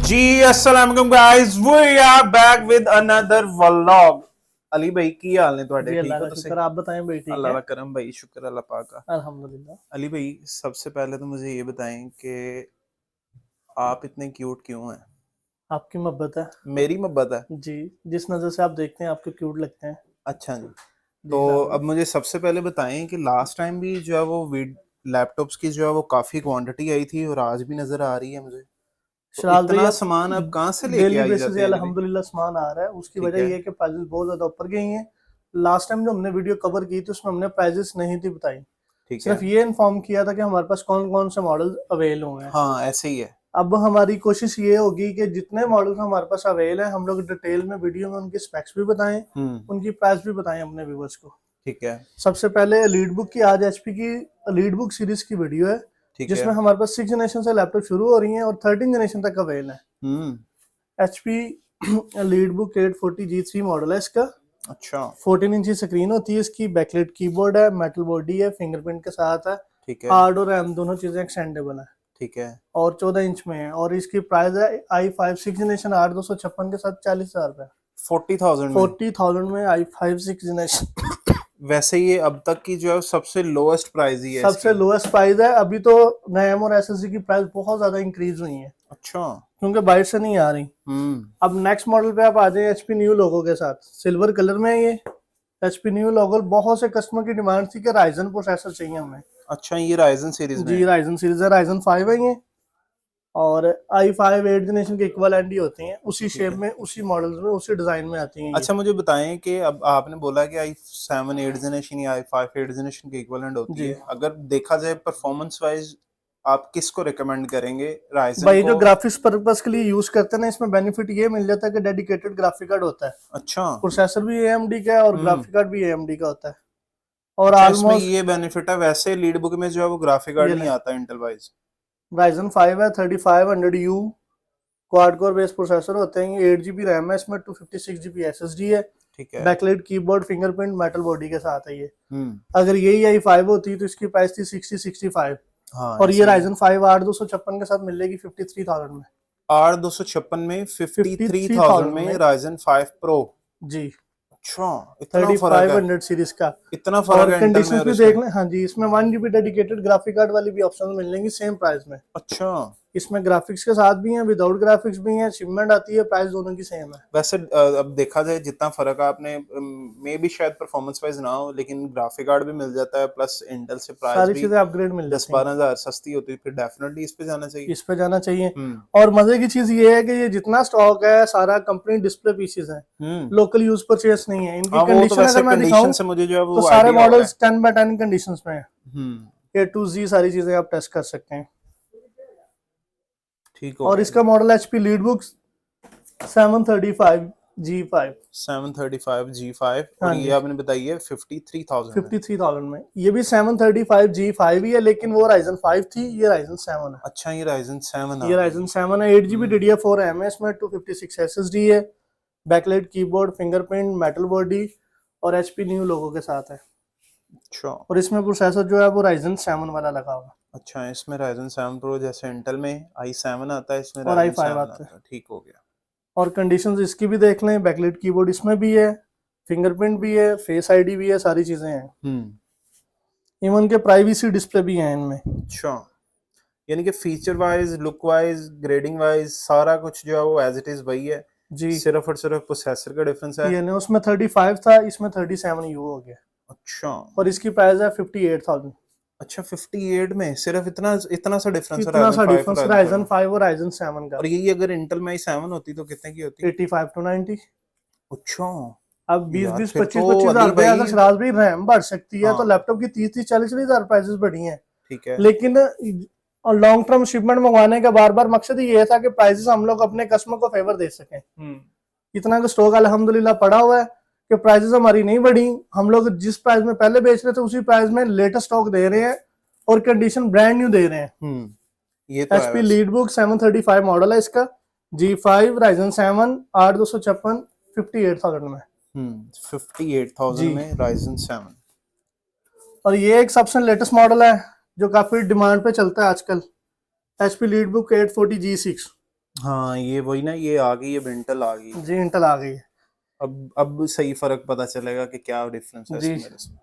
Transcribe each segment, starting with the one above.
जी अस्सलाम वालेकुम guys, we are back with another vlog. Ali भाई की हाल ने ਤੁਹਾਡੇ? जी ठीक अल्लाह हो का तुसी? शुक्र, आप बताएं भाई ठीक अल्लाह है। का करम भाई, शुक्र अल्लाह पाक का। अल्हम्दुलिल्लाह। अली भाई सबसे पहले तो मुझे ये बताएं कि आप इतने क्यूट क्यों हैं? आपकी मोहब्बत है। मेरी मोहब्बत है? जी, जिस नज़र से आप देखते हैं आपको क्यूट लगते हैं। अच्छा जी। जी तो साहब। अब मुझे सबसे पहले बताएं कि लास्ट टाइम भी जो है वो लैपटॉप्स की जो है वो काफ़ी क्वांटिटी आई थी और आज भी नज़र आ रही है मुझे। तो शराज भाई इतना अब सामान आप कहाँ से लेके डेली आई बेसिस जाते पे हैं अली भाई? अल्हम्दुलिल्लाह सामान आ रहा है। उसकी ठीक वजह है। ये है कि प्राइसेस बहुत ज़्यादा ऊपर गई हैं। लास्ट टाइम जो हमने वीडियो कवर की थी उसमें हमने प्राइसेस नहीं थी बताई। ठीक है। सिर्फ ये इन्फॉर्म किया था कि हमारे पास कौन कौन से मॉडल अवेल हुए हैं। हाँ ऐसे ही है। अब हमारी कोशिश ये होगी कि जितने मॉडल्स हमारे पास अवेल हैं हम लोग डिटेल में वीडियो में उनकी स्पेक्स भी बताएं, उनकी प्राइस भी बताएं अपने व्यूवर्स को। ठीक है। सबसे पहले लीड बुक की, आज एचपी की लीड बुक सीरीज की वीडियो है ठीक है। जिसमें हमारे पास 6 जनरेशन से लैपटॉप शुरू हो रही हैं और 13 जनरेशन तक अवेल है। Hmm. HP EliteBook 840G3 model है इसका। अच्छा। 14 इंच की स्क्रीन होती है इसकी, बैकलाइट कीबोर्ड है, मेटल बॉडी है, फिंगरप्रिंट के साथ है। ठीक है। हार्ड और रैम दोनों चीजें एक्सटेंडेबल है ठीक है। और 14 इंच में है। और इसकी प्राइस है i5 6 जनरेशन 8256 के साथ 40,000 रुपए। 40,000 में? 40,000 में i5 6 जनरेशन वैसे ये अब तक की जो है सबसे लोएस्ट प्राइस ही है सबसे इसकी। लोएस्ट प्राइस है। अभी तो रैम और एसएसडी की प्राइस बहुत ज्यादा इंक्रीज हुई है अच्छा। क्योंकि बाहर से नहीं आ रही। अब नेक्स्ट मॉडल पे आप आ जाए एचपी न्यू लोगो के साथ, सिल्वर कलर में है ये। एचपी न्यू लोगो, बहुत से कस्टमर की डिमांड थी कि राइजन प्रोसेसर चाहिए हमें। अच्छा ये राइजन सीरीज में जी है? राइजन सीरीज है, राइजन 5 है ये। और i5 8 जनरेशन के इक्वलेंट ही होती हैं, उसी ठीक शेप है। में, उसी मॉडल्स में, उसी डिजाइन में आती हैं ये। अच्छा मुझे बताएं कि अब आपने बोला कि i7 8 जनरेशन या i5 8 जनरेशन के इक्विवेलेंट होती जी है, अगर देखा जाए परफॉर्मेंस वाइज आप किसको रिकमेंड करेंगे, राइजन भाई, को? जो ग्राफिक्स पर्पस के लिए यूज करते हैं ना, इसमें बेनिफिट ये मिल जाता है कि डेडिकेटेड ग्राफिक कार्ड होता है। अच्छा। प्रोसेसर भी एएमडी का है और हम्म। ग्राफिक कार्ड भी एएमडी का होता है। और अच्छा इसमें ऑलमोस्ट ये बेनिफिट है, वैसे लीड बुक में जो है वो ग्राफिक कार्ड ये नहीं ले आता इंटेल वाइज? राइजन 5 है, 3500U quad core based processor होते हैं ये। 8 GB रैम है इसमें, 256 GB एसएसडी है। ठीक है। Backlight keyboard, fingerprint, metal body के साथ है ये। हम्म। अगर यही i5 होती तो इसकी प्राइस थी 6065। हाँ और ये ऐसे ही है। राइजन 5 8256 के साथ मिलेगी 53,000 में। आर 256 में 53,000 53,000 में में राइजन 5 प्रो? जी। अच्छा इतना फर्क है? 3500 सीरीज का। इतना फर्क और है इंटेल में कंडीशंस और भी इसमें? देख लें, हाँ जी, इसमें 1 GB डेडिकेटेड ग्राफिक कार्ड वाली भी ऑप्शन मिलेंगी सेम प्राइस में। अच्छा। इसमें ग्राफिक्स के साथ भी हैं, विदाउट ग्राफिक्स भी हैं, शिपमेंट आती है, प्राइस दोनों की सेम है। वैसे अब देखा जाए जितना फर्क है, आपने मे भी शायद परफॉर्मेंस वाइज ना हो, लेकिन ग्राफिक कार्ड भी मिल जाता है, प्लस इंटेल से प्राइस सारी भी चीजें अपग्रेड मिल दस जाती हैं। बारह हजार सस्ती होती है, फिर डेफिनेटली इस पे जाना चाहिए। इस पे जाना चाहिए। हम्म। और मजे की चीज ये है कि ये जितना स्टॉक है सारा कंपनी डिस्प्ले पीसेस है, हम्म। लोकल यूज परचेस नहीं है। इनकी हाँ वो तो कंडीशन वैसे अगर मैं कंडीशन दिखाऊं से मुझे जो है तो वो सारे आइडिया हो रहा है। मॉडल्स 10/10 कंडीशंस में है। हम्म। A to Z सारी चीजें आप टेस्ट कर सकते हैं। ठीक हो और गया। इसका model HP lead book 735G5। 735G5 और हाँ ये जी, आपने बताई है 53,000 में? 53,000 में। ये भी 735G5 ही है, लेकिन वो राइजन 5 थी, ये राइजन 7 है। अच्छा ये राइजन 7 आ ये गई। राइजन 7 है। 8 GB DDR4 रैम है इसमें, 256 SSD है। Backlight keyboard, fingerprint, metal body और एचपी न्यू लोगो के साथ है। अच्छा। और इसमें प्रोसेसर जो है वो राइजन 7 वाला लगा हुआ अच्छा इसमें राइजन 7 प्रो जैसे इंटेल में i7 आता है, इसमें और राइजन i5 7 आता है। आता है, ठीक हो गया। और कंडीशंस इसकी भी देख लें, बैकलाइट कीबोर्ड इसमें भी है, फिंगरप्रिंट भी है, फेस आईडी भी है, सारी चीजें हैं। इवन के प्राइवेसी डिस्प्ले भी है इनमें। अच्छा यानी कि feature wise, look wise, grading wise सारा कुछ जो है वो एज इट इज वही है, जी, सिर्फ और सिर्फ प्रोसेसर का डिफरेंस है। ये नहीं, उसमें 35 था, इसमें 37U हो गया। अच्छा। और इसकी प्राइस है 58,000। अच्छा 58 में सिर्फ इतना इतना सा डिफरेंस है इतना राइजन सा 5 और डिफरेंस राइजन 5 राइजन में? 5 और राइजन 7 का। और यही अगर इंटेल में i7 होती तो कितने की होती? 85 to 90। अच्छा। अब 20 यार 20 फिर 25 तो 25 हजार अली रुपए भाई। अगर शराज भाई रैम बढ़ सकती है तो हाँ लैपटॉप की 30 30 40 40 हजार प्राइसेस बढ़ी हैं। ठीक है। लेकिन लॉन्ग टर्म शिपमेंट मंगवाने का बार बार मकसद ये था कि प्राइसेस हम लोग अपने कस्टमर को फेवर दे सकें। इतना का स्टॉक अल्हम्दुलिल्लाह पड़ा हुआ है कि प्राइसेस हमारी नहीं बढ़ी। हम लोग जिस प्राइस में पहले बेच रहे थे उसी प्राइस में लेटेस्ट स्टॉक दे रहे हैं और कंडीशन ब्रांड न्यू दे रहे हैं। ये तो है एचपी वैसे। लीड बुक 735 मॉडल है इसका, G5 राइजन 7 8256 58,000 में। 58,000 जी, में राइजन 7। और ये एक सबसे लेटेस्ट मॉडल है जो काफी डिमांड पे चलता है आजकल, एचपी लीड बुक 840G6। हाँ ये वही ना, ये आ गई, ये इंटेल आ गई। जी इंटेल आ गई है। अब सही फर्क पता चलेगा कि क्या डिफरेंस है जी इसमें मेरे इसमें।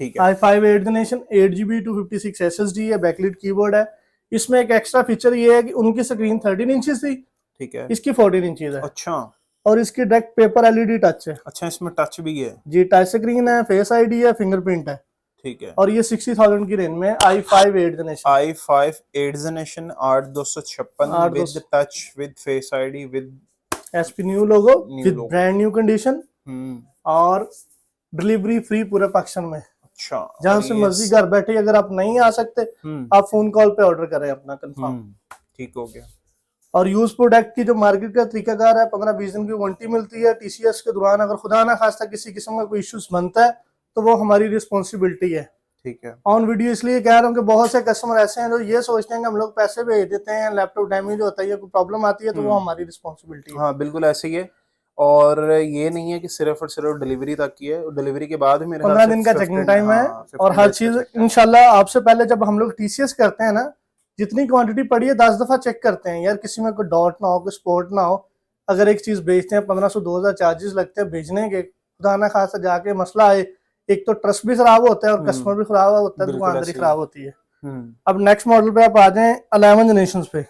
ठीक है। i5 8th generation 8 GB 256 SSD है, बैकलिट कीबोर्ड है। इसमें एक एक्स्ट्रा फीचर ये है कि उनकी स्क्रीन 13 इंचेस थी, ठीक है। इसकी 14 इंचेस है। अच्छा। और इसकी डायरेक्ट पेपर एलईडी टच है। अच्छा इसमें टच भी है। जी टच स्क्रीन है, फेस आईडी है, फिंगरप्रिंट है। ठीक है। और ये 60,000 की रेंज में i5 8th generation i5 8th generation 8256 8 2 with touch with face ID with SP new logo new with logo. Brand new condition hmm. और डिलीवरी फ्री पूरे पाकिस्तान में। अच्छा। जहां और से ये मर्जी घर बैठे, अगर आप नहीं आ सकते आप फोन कॉल पे ऑर्डर करें अपना कंफर्म। ठीक हो गया। और यूज प्रोडक्ट की जो मार्केट का तरीकाकार है, 15-20 दिन की वारंटी मिलती है। टीसीएस के दौरान अगर खुदा ना खास्ता किसी किस्म का कोई इश्यूज बनता है तो वो हमारी रिस्पॉन्सिबिलिटी है। ठीक है। ऑन वीडियो इसलिए कह रहा हूँ कि बहुत से कस्टमर ऐसे हैं जो ये सोचते हैं कि हम लोग पैसे भेज देते हैं, लैपटॉप डैमेज होता है या कोई प्रॉब्लम आती है तो वो हमारी रिस्पॉन्सिबिलिटी है। हाँ बिल्कुल ऐसे ही है। और ये नहीं है कि सिर्फ और सिर्फ डिलीवरी तक की है, डिलीवरी के बाद भी मेरे 15 दिन का चेकिंग टाइम है। और हर चीज इंशाल्लाह आपसे पहले जब हम लोग टीसीएस करते हैं ना, जितनी क्वांटिटी पड़ी है 10 दफा चेक करते हैं यार, किसी में कोई डॉट ना हो, कोई स्पॉट ना हो। अगर एक चीज बेचते हैं 1500-2000 चार्जेस लगते हैं भेजने के, खुदा ना खासा जाके मसला आए, एक तो ट्रस्ट भी खराब होता है और कस्टमर भी खराब होता है, दुकानदारी खराब होती है। अब नेक्स्ट मॉडल पे आप आ जाएं 11 जनरेशन पे।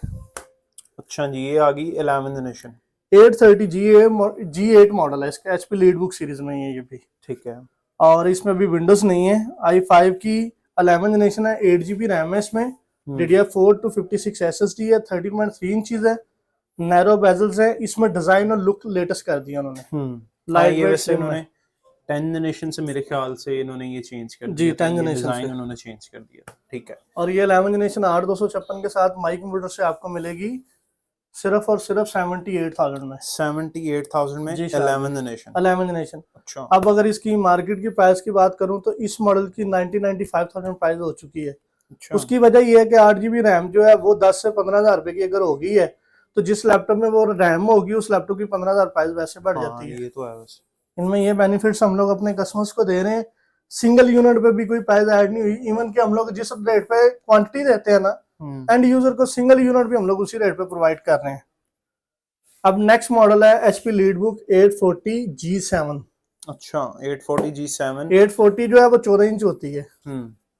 अच्छा जी ये आ गई 11 जनरेशन 830 G8 मॉडल है इसका, एचपी लीड बुक सीरीज में है ये भी। ठीक है। और इसमें भी विंडोज नहीं है। i5 की 11 जनरेशन है, 8 GB रैम है इसमें, DDR4 256 SSD है, 13.3 इंचज है, नैरो बेजल्स है। इसमें डिजाइन और लुक लेटेस्ट कर दिया उन्होंने। लाइट ये वेट वैसे स्लिम इन्होंने है 10 जनरेशन से मेरे ख्याल से इन्होंने ये चेंज कर जी, दिया था, 10 ये जनरेशन डिजाइन से। उन्होंने चेंज कर दिया। ठीक है। और ये 11 जनरेशन 8256 के साथ माई कंप्यूटर से आपको मिलेगी सिर्फ और सिर्फ 78,000 में। 78,000 में जी 11 जनरेशन। 11 जनरेशन। अच्छा। अब अगर इसकी मार्केट की प्राइस की बात करूं तो इस मॉडल की 90-95,000 प्राइस हो चुकी है। अच्छा। उसकी वजह यह है कि 8 GB रैम जो है वो 10 से 15,000 रुपए की अगर होगी है तो जिस लैपटॉप में वो रैम होगी उस लैपटॉप की 15,000 प्राइस वैसे बढ़ जाती है। ये तो है वैसे। इनमें ये बेनिफिट्स हम लोग अपने कस्टमर्स को दे रहे हैं। सिंगल यूनिट पे भी कोई प्राइस ऐड नहीं हुई। इवन कि हम लोग जिस रेट पे क्वांटिटी देते हैं ना, एंड यूजर को सिंगल यूनिट भी हम लोग उसी रेट पे प्रोवाइड कर रहे हैं। अब नेक्स्ट मॉडल है एचपी लीडबुक 840G7। अच्छा 840G7। 840 जो है वो 14 इंच होती है,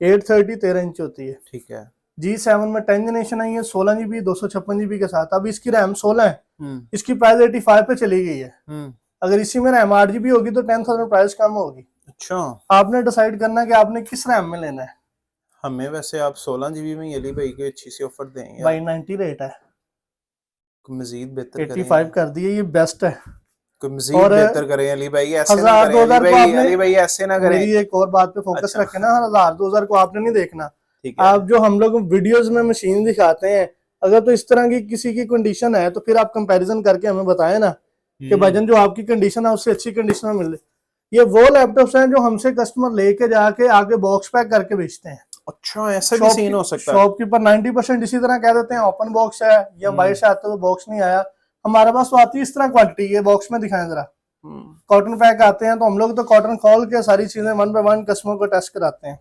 830 13 इंच होती है। ठीक है। G7 में 10 जनरेशन आई है, 16 GB 256 GB के साथ। अब इसकी रैम 16 है, हम्म। इसकी प्राइस 85 पे चली गई है। हम्म। अगर इसी में रैम 8 GB होगी तो 10,000 प्राइस कम होगी। अच्छा। आपने डिसाइड करना है कि आपने किस रैम में लेना है। हमें वैसे आप 16 GB में अली भाई की अच्छी सी ऑफर देंगे भाई 90 रेट है, कोई मजीद बेहतर 85 कर दिए, ये बेस्ट है। कोई मजीद और बेहतर करें अली भाई, ऐसे ना 1000 करें अली 2000 को भाई, आपने, अली भाई ऐसे ना करें। मेरी एक और बात पे फोकस अच्छा। रखें ना, 1000 2000 को आपने नहीं देखना। ठीक है। आप जो हम लोग वीडियोस में मशीन दिखाते हैं, अगर तो इस तरह की किसी की कंडीशन है तो फिर आप कंपैरिजन करके हमें बताएं ना कि भाईजान जो आपकी कंडीशन है उससे अच्छी कंडीशन में मिले। ये वो लैपटॉप्स हैं जो हमसे कस्टमर लेके जाके आगे बॉक्स पैक करके बेचते हैं। अच्छा ऐसा भी सीन हो सकता है। शॉपकीपर 90% इसी तरह कह देते हैं ओपन बॉक्स है या बाहर से आते तो बॉक्स नहीं आया। हमारे पास तो आती है इस तरह क्वांटिटी है, बॉक्स में दिखाएं जरा। कॉटन पैक आते हैं तो हम लोग तो कॉटन खोल के सारी चीजें 1 बाय 1 कस्टमर को टेस्ट कराते हैं।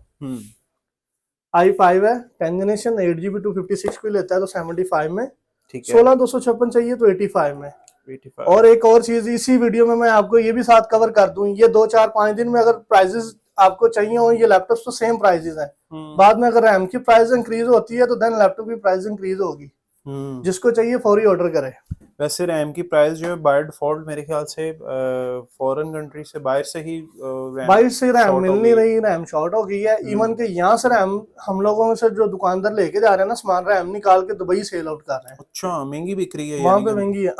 i5 है 10 जनरेशन 8 GB 256 भी लेता है तो 75 में, 16 256 चाहिए तो 85 में। 85। और एक और चीज इसी वीडियो में मैं आपको ये भी साथ कवर कर दूं, ये 2-4-5 दिन में अगर प्राइजेस आपको चाहिए हो, ये लैपटॉप तो सेम प्राइजेस हैं। बाद में अगर रैम की प्राइस इंक्रीज होती है तो देन लैपटॉप की प्राइस इंक्रीज होगी। जिसको चाहिए फौरी ऑर्डर करे। वैसे रैम की प्राइस जो है बाय डिफॉल्ट मेरे ख्याल से फॉरेन कंट्री से बाहर से ही बाहर से रैम मिल नहीं रही, रैम शॉर्ट हो गई है। इवन के यहाँ से रैम हम लोगों से जो दुकानदार लेके जा रहे हैं ना सामान, रैम निकाल के दुबई सेल आउट कर रहे हैं। अच्छा महंगी बिक रही है, वहां पे महंगी है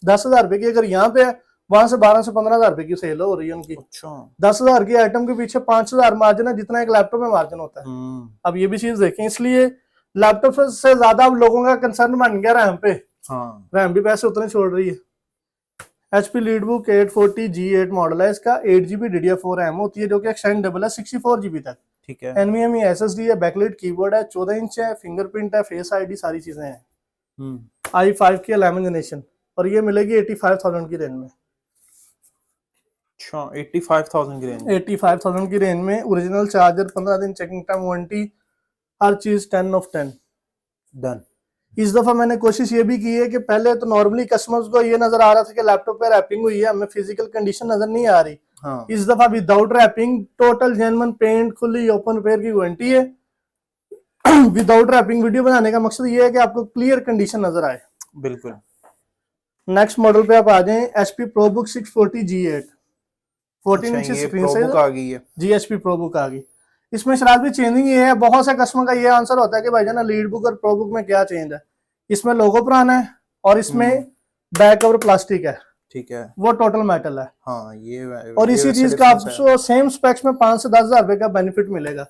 10,000 रुपए की अगर यहाँ पे है, वहां से 12 से 15,000 रुपए की सेल हो रही है उनकी। अच्छा 10,000 की आइटम के पीछे 5,000 मार्जिन है, जितना एक लैपटॉप में मार्जिन होता है। अब ये भी चीज देखें, इसलिए लैपटॉप से ज्यादा अब लोगों का कंसर्न बन गया रैम पे। हाँ। रैम भी पैसे उतने छोड़ रही है। HP लीडबुक 840G8 मॉडल है इसका, 8 GB DDR4 रैम होती है जो कि एक्सटेंडेबल है 64 GB तक। ठीक है। NVMe SSD है, बैकलाइट कीबोर्ड है, 14 इंच है, फिंगरप्रिंट है, फेस आईडी, सारी चीजें हैं। i5 की 11 जनरेशन और ये मिलेगी 85,000 की रेंज में। अच्छा 85,000 की रेंज। 85,000 की रेंज में ओरिजिनल चार्जर, 15 दिन चेकिंग टाइम, वारंटी, हर चीज 10 of 10 डन। इस दफा मैंने कोशिश ये भी की है कि पहले तो नॉर्मली कस्टमर्स को ये नजर आ रहा था कि लैपटॉप पे रैपिंग हुई है, हमें फिजिकल कंडीशन नजर नहीं आ रही। हाँ इस दफा without wrapping, total genuine paint, fully open repair की वारंटी है। विदाउट रैपिंग वीडियो बनाने का मकसद ये है कि आपको क्लियर कंडीशन नजर आए। बिल्कुल। नेक्स्ट मॉडल पे आप आ जाएं, HP ProBook 640 G8, 14 अच्छा इंच ये स्क्रीन प्रोबुक साइज। आ गई है। जी HP ProBook आ गई। इसमें शराब भी चेंजिंग ये है, बहुत से कस्टमर का ये आंसर होता है कि भाई जान लीड बुक और प्रोबुक में क्या चेंज है। इसमें लोगो पुराना है और इसमें बैक कवर प्लास्टिक है, ठीक है। वो टोटल मेटल है। हाँ और ये इसी वैसे चीज का डिफरेंस है। आपको सेम स्पेक्स में 5 से 10 हजार रुपए का बेनिफिट मिलेगा।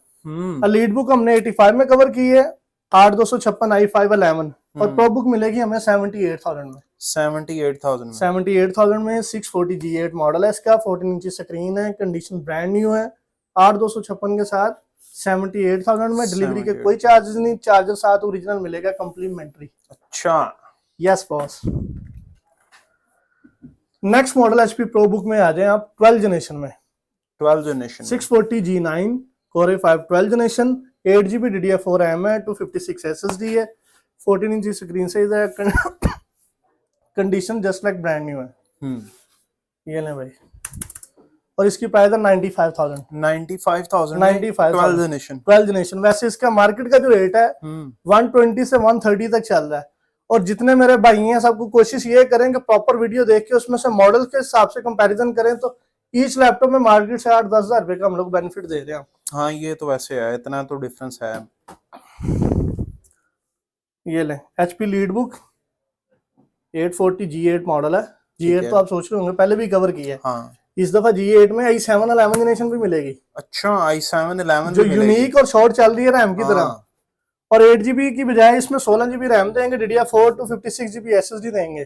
लीड बुक हमने 85 में कवर की है, 8256 i5 11, और प्रोबुक मिलेगी हमें 78,000 में। 78,000 में। 78,000 में 640 G8 मॉडल है इसका, 14 इंच स्क्रीन है, कंडीशन ब्रांड न्यू है। 8256 के साथ 78,000 में, डिलीवरी के कोई चार्जेस नहीं, चार्जर साथ ओरिजिनल मिलेगा कम्प्लीमेंट्री। अच्छा yes boss. Next model HP ProBook में आ जाए आप 12 जनरेशन में, 12 generation 640 G9 Core i5 12 generation, 8GB DDR4 RAM है, 256 SSD है, 14 इंच स्क्रीन साइज है, condition just like brand new है। ये ले भाई, और इसकी प्राइस है 95,000। 95,000 95,000 12 जनरेशन। 12 जनरेशन। वैसे इसका मार्केट का जो रेट है 120 से 130 तक चल रहा है। और जितने मेरे भाई हैं सबको कोशिश ये करें कि प्रॉपर वीडियो देख के उसमें से मॉडल के हिसाब से कंपैरिजन करें, तो ईच लैपटॉप में मार्केट से 8-10 हजार रुपए का हम लोग बेनिफिट दे रहे हैं। हाँ ये तो वैसे है, इतना तो डिफरेंस है। ये ले HP लीडबुक 840 G8 मॉडल है। G8 तो आप सोच रहे होंगे पहले भी कवर किया है। हाँ इस दफा G8 में i7 11 जनरेशन भी मिलेगी। अच्छा i7 11 जो यूनिक और शॉर्ट चल रही है रैम की तरह। और 8GB की बजाय इसमें 16GB रैम देंगे, DDR4 256GB SSD देंगे,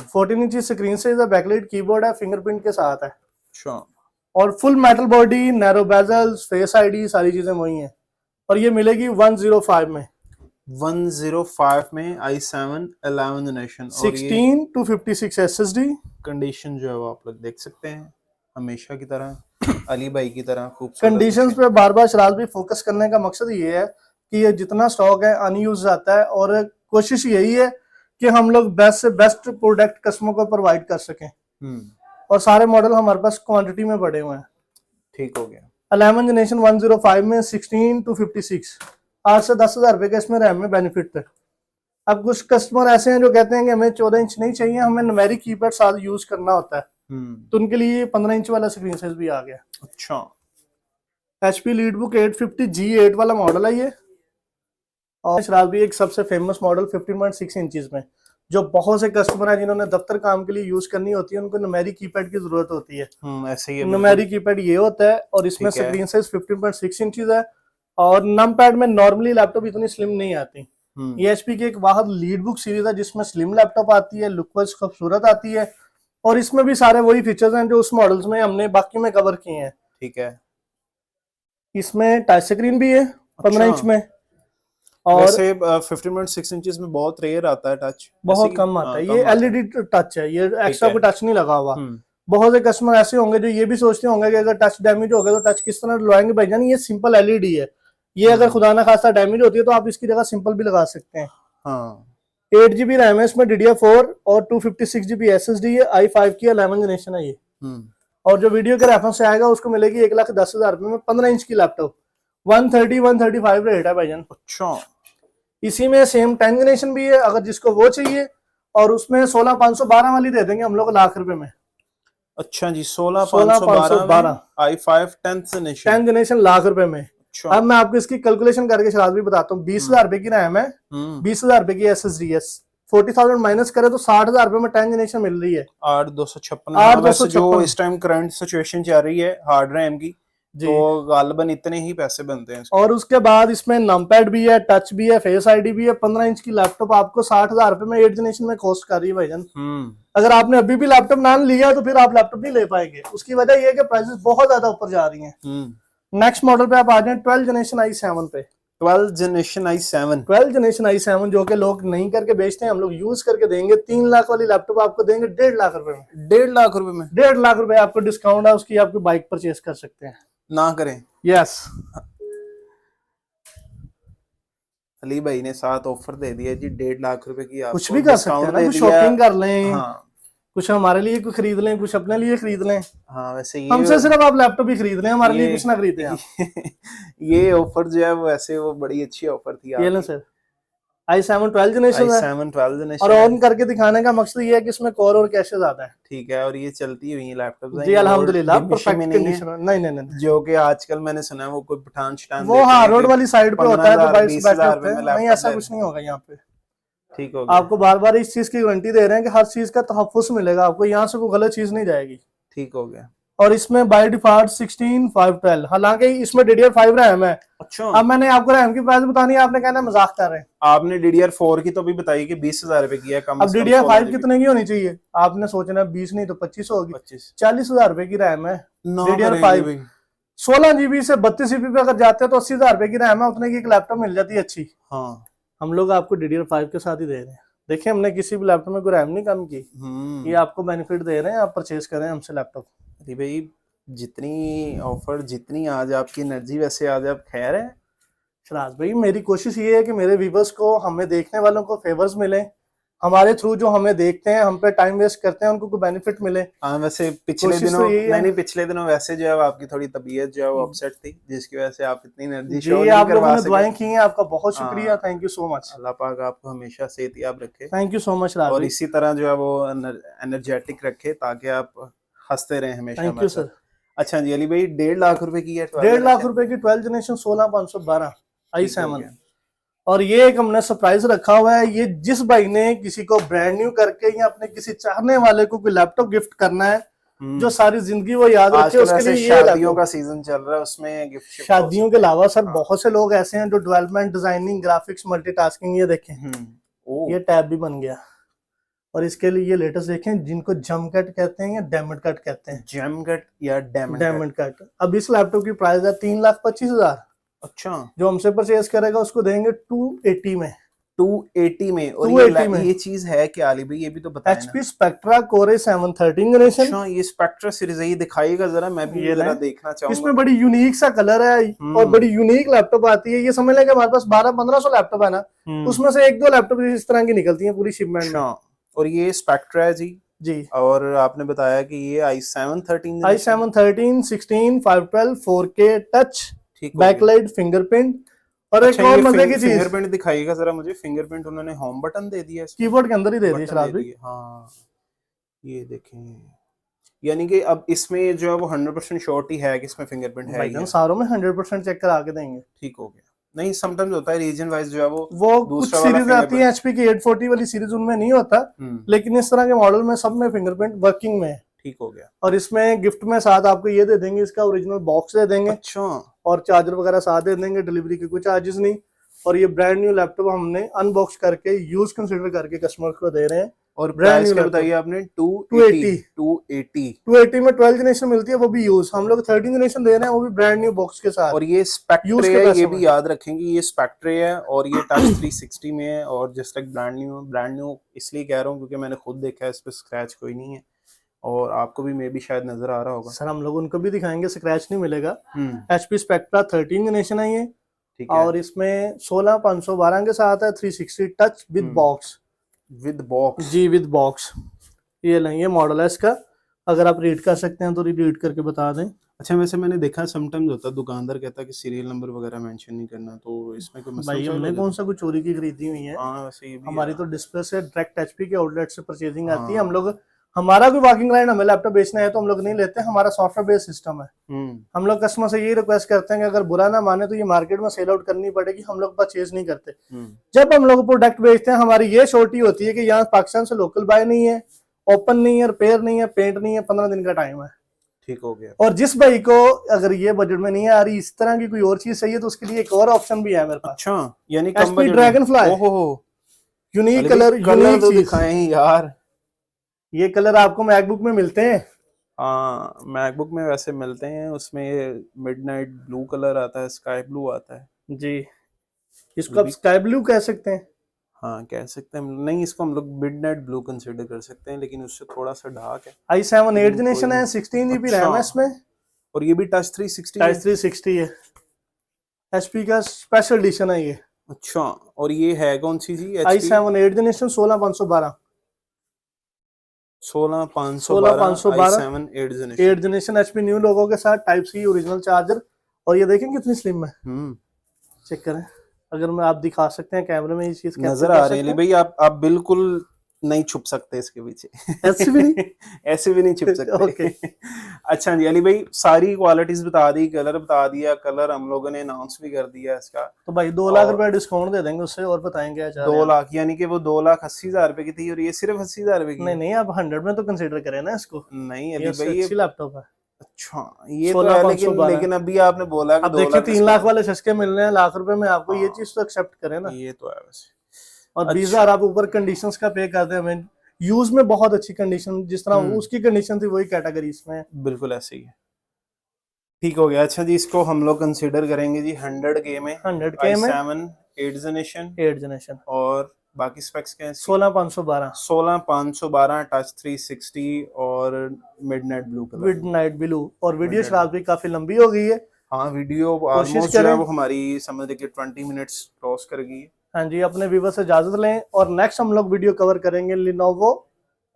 14 इंच स्क्रीन साइज है, बैकलाइट कीबोर्ड है, फिंगरप्रिंट के साथ है। अच्छा। और full metal body, narrow bezels, face ID, सारी चीजें वही हैं। और ये मिलेगी 105 में, 105 में i7 11 जनरेशन, 16 256 SSD। कंडीशन जो है वो आप लोग देख सकते हैं, हमेशा की तरह अली भाई की तरह खूबसूरत। कंडीशंस पे बार बार शराज भी फोकस करने का मकसद ये है कि ये जितना स्टॉक है अनयूज आता है, और कोशिश यही है कि हम लोग बेस्ट से बेस्ट प्रोडक्ट कस्टमर को प्रोवाइड कर सकें। और सारे मॉडल हमारे पास क्वांटिटी में पड़े हुए हैं। ठीक हो गया। 11 जनरेशन 105 में 16 256, 8 से 10 हजार रुपए का इसमें रैम में बेनिफिट है। अब कुछ कस्टमर ऐसे हैं जो कहते हैं कि हमें 14 इंच नहीं चाहिए, हमें न्यूमेरिक कीपैड साथ यूज करना होता है, तो उनके लिए 15 इंच वाला स्क्रीन साइज भी आ गया। अच्छा। HP लीडबुक 850 G8 वाला मॉडल है ये। और शराब भी एक सबसे फेमस मॉडल 15.6 इंचेस में, जो बहुत से कस्टमर हैं जिन्होंने दफ्तर काम के लिए यूज करनी होती है, उनको न्यूमेरिक कीपैड की जरूरत होती है। ऐसे ही न्यूमेरिक कीपैड ये होता है, और इसमें स्क्रीन साइज 15.6 इंचेस है। और नम पैड में नॉर्मली लैपटॉप इतनी स्लिम नहीं आती। ये HP की एक वाहद लीडबुक सीरीज है जिसमें स्लिम लैपटॉप आती है, लुक वाइज खूबसूरत आती है, और इसमें भी सारे वही फीचर्स हैं जो उस मॉडल्स में हमने बाकी में कवर किए हैं। ठीक है। इसमें टच स्क्रीन भी है 15 इंच में, और वैसे 15.6 इंचेस में बहुत रेयर आता है टच, बहुत कम आता है। ये LED टच है, ये एक्स्ट्रा कोई टच नहीं लगा हुआ। बहुत से कस्टमर ऐसे होंगे जो ये भी सोचते होंगे कि अगर टच डैमेज हो गया तो टच किस तरह डलवाएंगे। भाईजान ये सिंपल LED है, ये अगर खुदा ना खासा डैमेज होती है तो आप इसकी जगह सिंपल भी लगा सकते हैं। 8GB रैम है इसमें, DDR4 और 256GB SSD है, i5 की 11 जनरेशन है ये। और जो वीडियो के रेफरेंस से आएगा उसको मिलेगी 1,10,000 रुपए में 15 इंच की लैपटॉप। 130-135 रेट है भाईजान। अच्छा। इसी में सेम 10 जनरेशन भी है अगर जिसको वो चाहिए, और उसमें 16,512 वाली दे देंगे हम लोग लाख रुपए में। अच्छा जी, 16,512 i5 10th जनरेशन लाख रुपए में। अब मैं आपको इसकी कैलकुलेशन करके शराब भी बताता हूँ। 20,000 रुपए की रैम है, 20,000 रुपए की SSD है, 40,000 माइनस करे तो 60,000 रुपए में 10 जनरेशन मिल रही है। 8,256 जो इस टाइम करंट सिचुएशन चल रही है हार्ड रैम की, तो गालबन इतने ही पैसे बनते हैं। और उसके बाद इसमें नमपैड भी है, टच भी है, फेस आईडी भी है। 15 इंच की लैपटॉप आपको 60,000 रुपए में 8 जनरेशन में कॉस्ट कर रही है भाईजान। अगर आपने अभी भी लैपटॉप ना लिया तो फिर आप लैपटॉप नहीं ले पाएंगे। उसकी वजह यह है कि प्राइसेस बहुत ज्यादा ऊपर जा रही हैं। नेक्स्ट मॉडल पे आप आ जाए 12 जनरेशन i7 पे। 12 जनरेशन i7, 12 जनरेशन i7 जो कि लोग नहीं करके बेचते हैं, हम लोग यूज करके देंगे। 3 लाख वाली लैपटॉप आपको देंगे 1.5 लाख रुपए में। 1.5 लाख रुपए में 1.5 लाख रुपए आपको डिस्काउंट है, उसकी आपकी बाइक परचेज कर सकते हैं। ना करें। यस। अली भाई ने साथ ऑफर दे दिया जी 1.5 लाख रुपए की, कुछ आपको भी कर सकते हैं डिस्काउंट ना, दे कुछ दिया। शॉपिंग कर लें, हाँ कुछ हमारे लिए कुछ खरीद लें, कुछ अपने लिए खरीद लें। हाँ, वैसे हमसे सिर्फ आप लैपटॉप ही खरीद लें, हमारे लिए कुछ ना खरीदें ये आप। ये ऑफर जो है वो ऐसे वो बड़ी अच्छी ऑफर थी ये लें आपकी। सर, i7 12 जनरेशन है, i7 12 और जनरेशन है। ऑन करके दिखाने का मकसद ये है कि इसमें कोर और कैशे ज्यादा है। ठीक है, और ये चलती हुई लैपटॉप है, जी ये रोड अल्हम्दुलिल्लाह डिमिशन में परफेक्ट नहीं है, कंडीशन है। नहीं नहीं नहीं, जो कि आजकल मैंने सुना है वो कोई पठान शठान वो देते हाँ हैं रोड कि वाली साइड पे होता है जो 15,000 बाइक्स बैठे 20,000 होते रुपए हैं। में नहीं लैपटॉप ऐसा ले कुछ नहीं होगा यहाँ पे। ठीक हो गया, आपको बार बार इस चीज की गारंटी दे रहे हैं कि हर चीज का तहफ्फुज़ मिलेगा आपको, यहाँ से कोई गलत चीज नहीं जाएगी। ठीक हो गया। और इसमें बाय डिफॉल्ट 16/512, हालांकि इसमें DDR5 रैम है। अच्छा, अब मैंने आपको रैम की प्राइस बतानी है, आपने कहना है मजाक कर रहे हैं। आपने DDR4 की तो भी बताई कि 20,000 रुपए की है, कम अब से कम 16 DDR5 जीबी कितने की होनी चाहिए आपने सोचना, 20 नहीं तो 25 होगी। 25 40,000 रुपए की रैम है ना DDR5। करेंगे भाई। 16 GB से 32 GB पे अगर जाते हैं तो 80,000 रुपए की रैम है, उतने की एक लैपटॉप मिल जाती है अच्छी। हाँ हम लोग आपको DDR5 के साथ ही दे रहे हैं। देखिए हमने किसी भी लैपटॉप में कोई रैम नहीं कम की, ये आपको बेनिफिट दे रहे हैं, आप परचेज करें हमसे लैपटॉप। अरे भाई, जितनी ऑफर जितनी आज आपकी एनर्जी वैसे आज आप खैर है। शराज भाई मेरी कोशिश ये है कि मेरे व्यूवर्स को, हमें देखने वालों को फेवर्स मिले, हमारे थ्रू जो हमें देखते हैं, हम पे टाइम वेस्ट करते हैं, उनको कोई बेनिफिट मिले। हाँ, वैसे पिछले कोशिश दिनों तो यही है। नहीं पिछले दिनों वैसे जो है आपकी थोड़ी तबीयत जो है वो अपसेट थी, जिसकी वजह से आप इतनी एनर्जी शो जी नहीं आप लोगों करवा ने सके। दुआएं की हैं, आपका बहुत शुक्रिया, हाँ, थैंक यू सो मच। अल्लाह पाक आपको हमेशा सेहतयाब रखे थैंक यू सो मच राज और भाई, इसी तरह जो है वो एनर्जेटिक रखे, ताकि आप हंसते रहें हमेशा थैंक हमारे यू साथ। सर। अच्छा जी अली भाई, 1.5 लाख रुपए की है 12 1.5 लाख जनरेशन। रुपए की 12 जनरेशन 16/512 ठीक हो i7। गया। और ये एक हमने सरप्राइज रखा हुआ है, ये जिस भाई ने किसी को ब्रांड न्यू करके या अपने किसी चाहने वाले को कोई लैपटॉप गिफ्ट करना है जो सारी जिंदगी वो याद रखे, आजकल उसके वैसे लिए ये शादियों लैपटॉप। का सीजन चल रहा है, उसमें गिफ्ट शिफ्ट हो शादियों के सकते हैं। अलावा सर हाँ। बहुत से लोग ऐसे हैं जो डेवलपमेंट, डिजाइनिंग, ग्राफिक्स, मल्टीटास्किंग, ये देखें ओ ये टैब भी बन गया। और इसके लिए ये लेटेस्ट देखें, जिनको जम कट कहते हैं या डायमंड कट कहते हैं, जेम कट या डायमंड डायमंड कट। अब इस लैपटॉप की प्राइस है 3,25,000। अच्छा, जो हमसे परचेज करेगा उसको देंगे 280 में। 280 में। और 280 में ये चीज है क्या अली भाई, ये भी तो बताएं ना। HP spectra Core i7 13 generation. अच्छा, ये स्पेक्ट्रा सीरीज है, ये दिखाइएगा जरा, मैं भी ये जरा लें। देखना चाहूंगा। इसमें बड़ी यूनिक सा कलर है और बड़ी यूनिक लैपटॉप आती है। ये समझ लें कि हमारे पास 1200-1500 लैपटॉप है ना, उसमें से 1-2 लैपटॉप इस तरह की निकलती हैं पूरी शिपमेंट में। अच्छा, और ये स्पेक्ट्रा है जी। जी और आपने बताया कि ये i7 13 generation. i7 13 16 512 4K touch, ठीक हो गया। Backlight, fingerprint. और एक अच्छा, और ये मजे की चीज, फिंगरप्रिंट दिखाइएगा जरा मुझे। फिंगरप्रिंट उन्होंने होम बटन दे दिया है इसमें, कीबोर्ड के अंदर ही दे दी बटन शराब दे भाई। दिए। हाँ, ये देखें, यानी कि अब इसमें जो है वो 100% श्योरिटी है कि इसमें फिंगरप्रिंट है ही भाईजान है। सारों में 100% चेक करा के देंगे। ठीक हो गया। नहीं, समटाइम्स होता है रीजन वाइज जो है वो कुछ दूसरा वाला सीरीज आती है फिंगरप्रिंट। HP की 840 वाली सीरीज, उनमें नहीं होता, लेकिन इस तरह के मॉडल में सब में फिंगरप्रिंट वर्किंग में है। ठीक हो गया। और इसमें गिफ्ट में साथ आपको ये दे देंगे, इसका ओरिजिनल बॉक्स दे देंगे। अच्छा, और चार्जर वगैरह साथ दे देंगे, डिलीवरी के कोई चार्जेस नहीं। और ये ब्रांड न्यू लैपटॉप हमने अनबॉक्स करके यूज कंसीडर करके कस्टमर को दे रहे हैं। और ब्रांड प्राइस न्यू क्या लैपटॉप बताइए आपने? 280 280 में 12 जनरेशन मिलती है, वो भी यूज। हम लोग 13 जनरेशन दे रहे हैं, वो भी ब्रांड न्यू बॉक्स के साथ। और ये यूज स्पेक्ट्रे के है, पैसे ये में भी याद रखेंगे, ये स्पेक्ट्रे है और ये टच 360 में है। और जस्ट लाइक ब्रांड न्यू इसलिए कह रहा हूँ क्योंकि मैंने खुद देखा है, इस पे स्क्रैच कोई नहीं है और आपको भी मे भी शायद नजर आ रहा होगा। सर हम लोग उनको भी दिखाएंगे, स्क्रैच नहीं मिलेगा। हम्म, HP स्पेक्ट्रा 13 जनरेशन है ये। ठीक है। और इसमें 16/512 के साथ है, 360 touch with box. With box. जी विद बॉक्स। ये लेंगे मॉडल है इसका, अगर आप रीड कर सकते हैं तो रीड करके बता दें। अच्छा, वैसे मैंने देखा समटाइम्स होता है दुकानदार कहता है कि सीरियल नंबर वगैरह मेंशन नहीं करना, तो इसमें कोई मसला भाई हमने कौन सा कुछ चोरी की खरीदी हुई है। हाँ, वैसे ये भी हमारी है। तो डिस्प्ले से डायरेक्ट HP के आउटलेट से परचेजिंग आती है। हाँ। हम लोग, हमारा कोई वॉकिंग लाइन, हमें लैपटॉप बेचना है तो हम लोग नहीं लेते, हमारा सॉफ्टवेयर बेस्ड सिस्टम है। हम लोग कस्टमर से यही रिक्वेस्ट करते हैं कि अगर बुरा ना माने तो ये मार्केट में सेल आउट करनी पड़ेगी, हम लोग परचेज नहीं करते। जब हम लोग प्रोडक्ट बेचते हैं, हमारी ये श्योरिटी होती है कि यहाँ पाकिस्तान से लोकल बाय नहीं है, ओपन नहीं है, रिपेयर नहीं है, पेंट नहीं है, 15 दिन का टाइम है। ठीक हो गया। और जिस भाई को अगर ये बजट में नहीं आ रही, इस तरह की कोई और चीज चाहिए, तो उसके लिए एक और ऑप्शन भी है मेरे पास। अच्छा, यानी कम HP बजट में। ड्रैगनफ्लाई, ओहो, यूनिक कलर, कलर यूनिक तो चीज। दिखाएं यार। ये कलर आपको मैकबुक में मिलते हैं। हाँ, मैकबुक में वैसे मिलते हैं, उसमें मिडनाइट ब्लू कलर आता है, स्काई ब्लू आता है जी, इसको आप स्काई ब्लू कह सकते हैं। हाँ, कह सकते हैं। नहीं, इसको हम लोग मिडनाइट ब्लू कंसीडर कर सकते हैं, लेकिन उससे थोड़ा सा डार्क है। i7 8 जनरेशन है, 16 GB रैम है इसमें, और ये भी टच 360 है। टच 360 है। HP का स्पेशल एडिशन है ये। अच्छा, और ये है कौन सी जी? i7 8 generation 16512 16512 i7 8 generation. 8 generation HP new लोगों के साथ टाइप सी ओरिजिनल चार्जर। और ये देखें कितनी स्लिम है, चेक करें। अगर मैं आप दिखा सकते हैं कैमरे में ये चीज नजर आ रहे हैं भाई, आप बिल्कुल नहीं छुप सकते इसके पीछे। ऐसे भी नहीं ऐसे भी नहीं छुप सकते। ओके। अच्छा जी अली भाई, सारी क्वालिटीज बता दी, कलर बता दिया, कलर हम लोगों ने अनाउंस भी कर दिया इसका। तो भाई 2 लाख रुपए डिस्काउंट दे देंगे उससे, और बताएंगे क्या चाह रहे 2 हैं। लाख यानी कि वो 2,80,000 रुपए की थी और ये सिर्फ 80,000 रुपए की नहीं है? नहीं, आप 100 में तो कंसीडर करें ना इसको, नहीं ये अली उससे भाई ये, अच्छी लैपटॉप है। अच्छा ये तो है, लेकिन 16512 अभी आपने बोला कि अब 2 देखिए लाख 3 लाख डिस्काउंट। वाले सस्ते मिल रहे हैं लाख रुपए में आपको, ये हाँ चीज तो एक्सेप्ट करें ना। ये तो है वैसे। और 20,000 अच्छा आप ऊपर कंडीशंस का पे करते हैं, हमें यूज में बहुत अच्छी कंडीशन, जिस तरह उसकी कंडीशन थी वही कैटेगरी इसमें है। बिल्कुल ऐसे ही है, ठीक हो गया। अच्छा जी, इसको हम लोग कंसीडर करेंगे जी 100K में, 100K में i7 8 जनरेशन। 8 जनरेशन और बाकी स्पेक्स क्या है इसकी? 16512 16512 टच 360 और midnight blue colour. With night blue. और वीडियो मिडनाइट शराब भी काफी लंबी हो गई है, हाँ वीडियो कोशिश ऑलमोस्ट जो है करें। वो हमारी समझ लीजिए 20 मिनट्स क्रॉस कर गई है। हाँ जी, अपने व्यूवर से इजाजत लें, और नेक्स्ट हम लोग वीडियो कवर करेंगे लिनोवो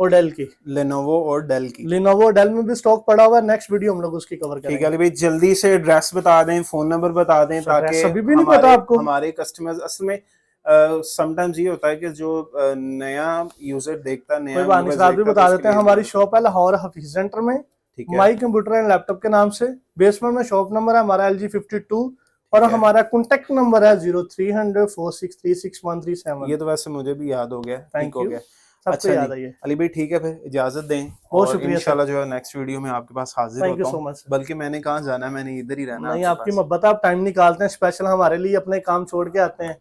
और डेल की। लेनोवो और डेल की। लिनोवो डेल में भी स्टॉक पड़ा हुआ है, नेक्स्ट वीडियो हम लोग उसकी कवर ठीक है करेंगे। अली भाई, जल्दी से एड्रेस बता दें, फोन नंबर बता दें, ताकि अभी भी नहीं पता आपको? हमारे कस्टमर्स असल में समटाइम्स ये होता है कि जो नया यूजर देखता है, नया कोई बात नहीं सर, आप भी बता देते हैं। हमारी शॉप है लाहौर हफीज सेंटर में, ठीक है। माई कंप्यूटर एंड लैपटॉप के नाम से। बेसमेंट में शॉप नंबर है हमारा LG52, और हमारा कॉन्टेक्ट नंबर है 0300 4636137। ये तो वैसे मुझे भी याद हो गया, ठीक हो गया। सबको अच्छा याद जी है ये। अली भाई ठीक है, फिर इजाजत दें, बहुत और शुक्रिया इंशाल्लाह जो है नेक्स्ट वीडियो में आपके पास हाजिर थैंक यू होता सो हूँ। मच। बल्कि मैंने कहाँ जाना है, मैंने इधर ही रहना है नहीं, आपके आपकी पास। मोहब्बत, आप टाइम निकालते हैं स्पेशल हमारे लिए, अपने काम छोड़ के आते हैं,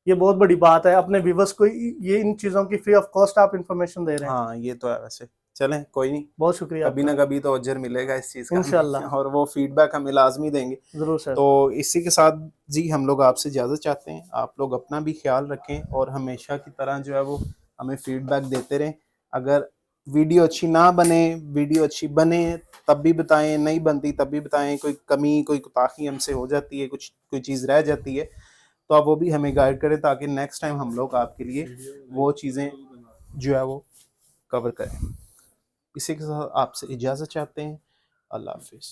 ये बहुत बड़ी बात है। अपने व्यूवर्स को ये इन चीजों की फ्री ऑफ कॉस्ट आप इंफॉर्मेशन दे रहे हैं। हाँ ये तो है वैसे, चलें कोई नहीं, बहुत शुक्रिया कभी आपका, ना कभी तो अजर मिलेगा इस चीज़ का इंशाल्लाह। और वो फीडबैक हमें लाजमी देंगे। जरूर सर। तो इसी के साथ जी हम लोग आपसे इजाज़त चाहते हैं। आप लोग अपना भी ख्याल रखें और हमेशा की तरह जो है वो हमें फीडबैक देते रहें। अगर वीडियो अच्छी ना बने, वीडियो अच्छी बने तब भी बताएं, नहीं बनती तब भी बताएं, कोई कमी कोई कोताही हमसे हो जाती है, कुछ कोई चीज़ रह जाती है, तो आप वो भी हमें गाइड करें, ताकि नेक्स्ट टाइम हम लोग आपके लिए वो चीज़ें जो है वो कवर करें। इसी के साथ आपसे इजाज़त चाहते हैं। अल्लाह हाफिज़।